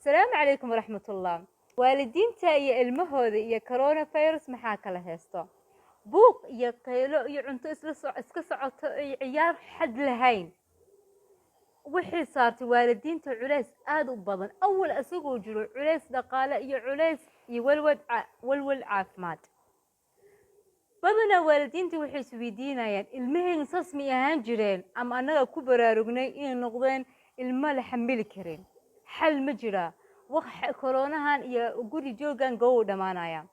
السلام عليكم ورحمة الله. والدينتا iyo ilmahooda iyo coronavirus maxaa kala haysto buuq iyo qaylo iyo cunto iska socoto iyo ciyaar xad lahayn wixii saartay waalidiinta culays aad u badan awal asagoo jiro culays dhaqaale iyo culays iyo walwal caafimaad badana waalidiinta waxay isweydiinayaan ilmaheen saas mi ahaan jireen ama anaga ku baraarugnay inay noqdeen ilmo la xamili karin xal ma jira wax koronahan iyo guri joogan go'o dhamaanaya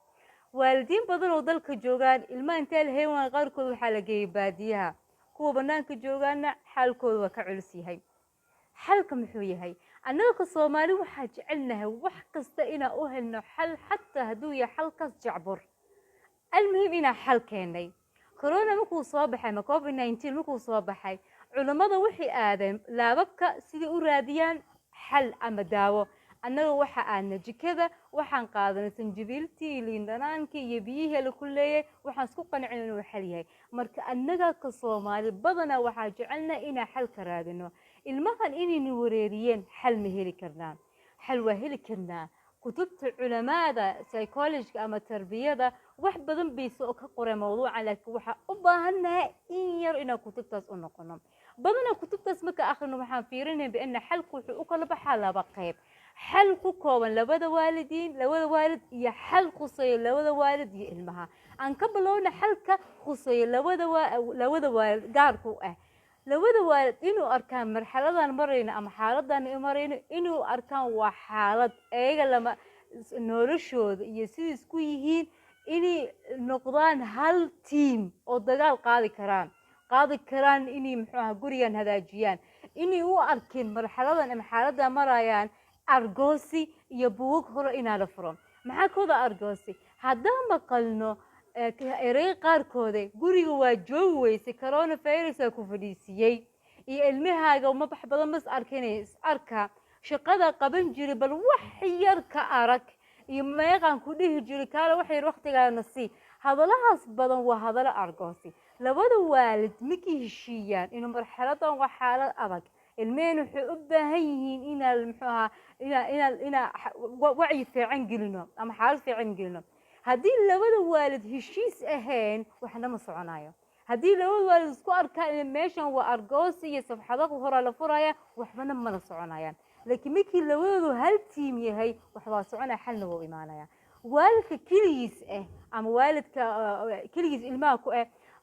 waalidiin badan oo dalka joogan ilmaha inta la heewan qaarkood waxa la geeyay baadiyaha kuwa banaanka joogaana xaalkooda waa ka culus yahay xalka muxuu yahay annaga ka Soomaali waxa jecelnahay wax kasta ina u helno xal xataa haduu yahay xalkaas jacbur المهم إن حل كيني كورونا مكو صباح ما كوفيد 19 مكو صباحي علماء وحي آدم لا ببكى سيدي أوراديان حل أما داو أنا وحى نجي كذا وحن قاعدة سنجبيلتي ليندنانكي يبيه لكلية وحن سوق نعلن وحليها مرك أنجا كصومال بدنا وحى جعلنا إن حل كرادنو المهن إني نوريريين حل مهلي كرنا حل وهلي كرنا كتبت علماء ذا سايكولوجي أما تربية ذا واحد بدن بيسوق قرأ موضوع على وحى أباهنا إنير إن كتبت أنقنا بدنا كتبت مك آخر نوحان فيرين بأن حلقوا وكل بحالة بقيب حلقوا كون لبدا والدين لبدا والد يحل قصي لبدا والد يلمها عن قبلونا حلقة قصي لبدا والد جاركوا لبدا والد إنه أركان مرحلة مرينا أم حالة مرينا إنه أركان وحالة أيجا لما نورشود يسيس كويهين إني نقدان هال تيم أو دجال قاضي كران إني محوها قريان هذا جيان إني هو أركين مرحلة أم حالة مرايان أرجوسي يبوك هو إنا لفرم معك هذا أرجوسي هذا ما قلنا إيري قاركودي قري هو جوي سكرون فيروس كوفيديسيي المها جو ما بحب بس أركينيس أركا شقدا قبل جري بل وحير كأرك يما يقان كله جري كلا وحير وقت قال نسي هذا لا بدن وهذا لا أرجوسي لبدا والد مكي هشيان إنه مرحلة وحالة أرك المين حبها هين إنا المحها إنا وعي في عنقلنا أم حال في عنقلنا هذه لبدا والد هشيس أهين وإحنا مصعنايا هذه لبدا والد سكوار كان ماشان وأرجوسي يصفحضاق وهرا لفرايا وإحنا ما نصعنايا لكن مكي لبدا هالتيم يهي وإحنا صعنا حلنا وإيمانايا والد كليس أم والد كليس الماكو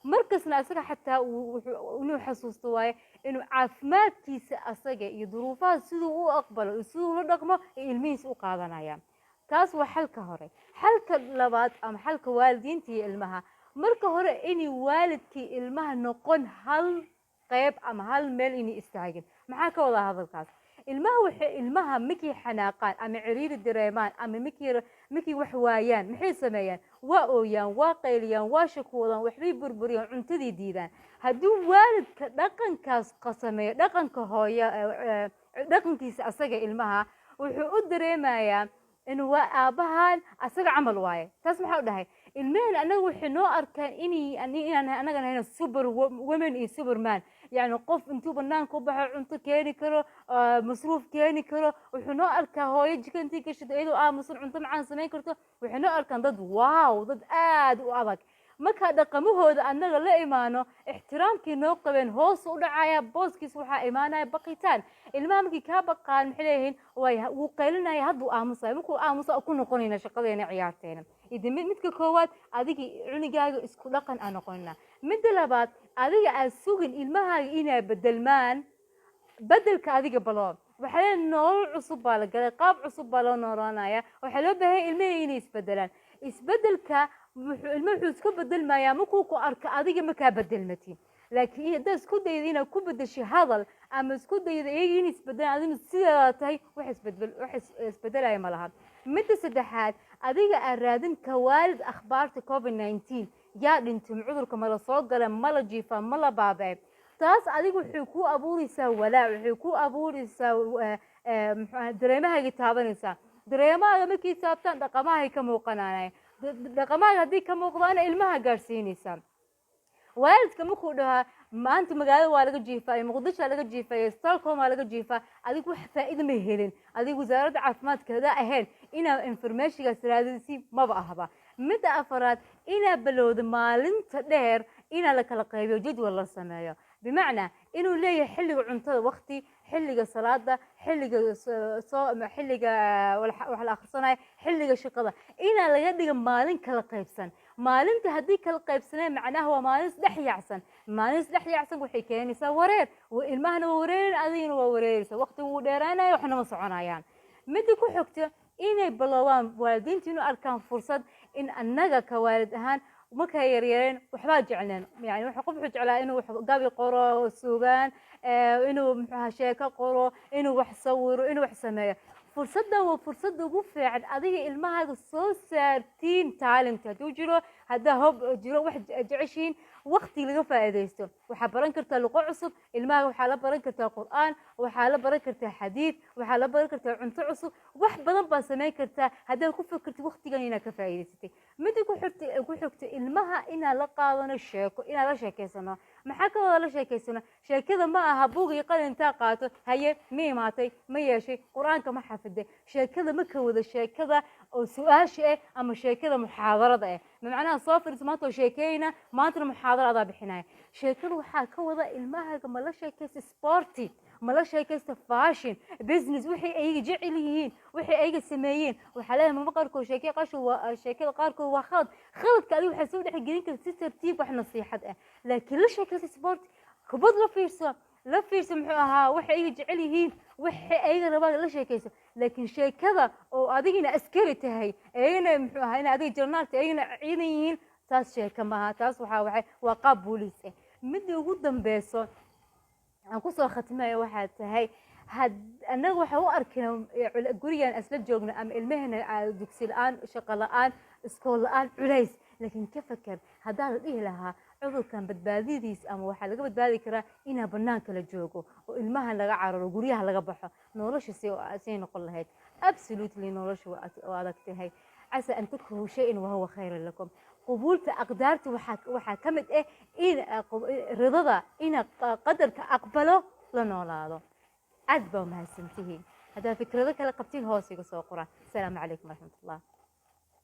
مركزنا أسرع حتى ونو حسوس طواي إنه عفمات كيس أسرع يظروفات سدوا أقبل سدوا رقمه الميس وقاضنا يعني تاس وحلك هوري حلك لبات أم حلك والدين تي المها مرك هوري إني والدك المها نقون هل قيب أم هل ميل إني استعجل معاك والله هذا الكاس المها مكي حناقان أم عرير الدريمان أم مكي وحوايان محي سميان وأويان وقيليان وشكوضان وحبي بربريان عنتدي ديدان هدو والد دقن كاس قسمي دقن كهويا دقن كيس أساقا المها وحو الدريمايا إنه أبهان أساقا عمل واي تسمح أودهاي المين أنا وحنو أركان إني أنا هنا سوبر ومن إي سوبر مان يعني قف انتو بنان كوبها عنتو كيني كرو مصروف كيني كرو وحنو أركا هوي جكنتي كشد إيدو مصروف عنتو معان سمين كرتو وحنو أركان ضد واو ضد آد وأبك marka dhaqamahooda annaga la imaano ixtiraamkii noo qabeen hoos u dhacaya booskiis waxa imaanaya baqitaan ilmaamkii ka baqaan maxay leeyihiin way uu qaylinaya haduu aamusay markuu aamuso ku noqonayna shaqadeena ciyaarteena idin midka koowaad adiga cunigaaga isku dhaqan aan noqonina mid labaad adiga aad sugin ilmahaaga inay bedelmaan bedelka adiga baloo waxa nolol cusub baa la galay qaab cusub baa loo noolaanaya waxa loo baahay ilmaha inay isbedelaan isbedelka المحو اسكو بدل ما يامكو كو أرك أديك ما كبدلمتي لكن إذا ده اسكو ده يدينا كو بدل شيء هذا أما اسكو ده يجي يسبدل عادي السيرة وحس بدل أي ملها متى سدحات أديك الرادن كوالد أخبار كوفيد 19 يا أنتم عذركم على صوت قلم ملا جيفا ملا بابا تاس أديك حكو أبوري سولا حكو أبوري سو دريمها يتابعنسا دريمها مكي سابتان دقمها هي كموقنانا dhaqamaha hadii ka muuqdaan ilmaha gaarsiinaysan waalidka markuu dhahaa maanta magaalada waa laga jiifay muqdisho waa laga jiifay Stockholm waa laga jiifay adigu wax faa'iido ma helin adigu wasaaradda caafimaadka ahayn inaa informationkaas raadisi maba ahaba midda afaraad inaa balowda maalinta dheer inaa la kala qaybiyo jadwal la sameeyo bimacnaa inuu leeyahay xilliga cuntada waqti xilliga salaada xilliga xilliga wax la akhrisanayo xilliga shaqada inaa laga dhigo maalin kala qaybsan maalinta haddii kala qaybsanay macnaha waa maalin saddex yaacsan maalin saddex yaacsan waxay keenaysaa wareer ilmahana waa wareerin adigina waa wareeraysa waqti wuu dheeraanayo waxna ma soconayaan midda ku xigta inay balowaan waalidiinta inuu arkaan fursad in annaga ka waalid ahaan marka yaryareen waxbaa jecleen yani waxa qof wuxuu jeclaa inuu gabi qoro suugaan inuu muxuu sheeko qoro inuu wax sawiro inuu wax sameeyo fursadda waa fursadda ugu fiican adiga ilmahaaga soo saartiin talent hadduu jiro haddaa hob jiro wax jeceshiin waqti laga faa'iidaysto waxaa baran kartaa luqo cusub ilmahaaga waxaa la baran kartaa qur'aan waxaa la baran kartaa xadiid waxaa la baran kartaa cunto cusub wax badan baa samayn kartaa haddaad ku fikirtid waqtigan inaad ka faa'iidaysatay midda ku xigta ilmaha inaad la qaadano sheeko inaad la sheekaysano maxaa ka wada la sheekaysano sheekada ma aha buug iyo qalin intaa qaato haye ma imaatay ma yeeshay qur'aanka ma xafiday sheekada ma ka wada sheekada oo su'aasha ah ama sheekada muxaadarada ah macnaha soo fiirso maanta sheekeyna maanta muxaadara adaa bixinaya sheekada waxaa ka wada ilmahaaga ma la sheekaysta sporti ma la sheekaysta fashion business wixii ay jecel yihiin wixii ay sameeyeen waxa la ma qarkood sheekay qasho waa sheekada qaarkood waa khaladka adigu waxay soo dhex gelin kartaa si tartiib wax nasiixad ah laakiin la sheekaysta sport kubad la fiirso muxuu ahaa waxa ay jecel yihiin waxa ay rabaan la sheekayso laakiin sheekada oo adigina askari tahay ayna muxuu ahaa in adiga journalta ayna ciidan yihiin taas sheeka maaha taas waa qaab booliis ah midda ugu dambeyso aan ku soo khatmayo waxa tahay annaga waxa u arkina gurigan asla joogna ama ilmahena dugsi la'aan shaqo la'aan iskool la'aan culays laakiin ka fakar haddaa la dhihi lahaa cudurkan badbaadadiis ama waxaa laga badbaadi karaa inaa banaanka la joogo oo ilmaha laga cararo guryaha laga baxo nolosha say noqon lahayd absolutely nolosha waa adag tahay عسى أن تكرهوا شيئا وهو خير لكم قبول أقدارتي وحكمت إيه إن رضا إن قدرك أقبله لنولاده عذبه ما سنتهي هذا فكرة ذلك لقبتين هوسي قصة القرآن السلام عليكم ورحمة الله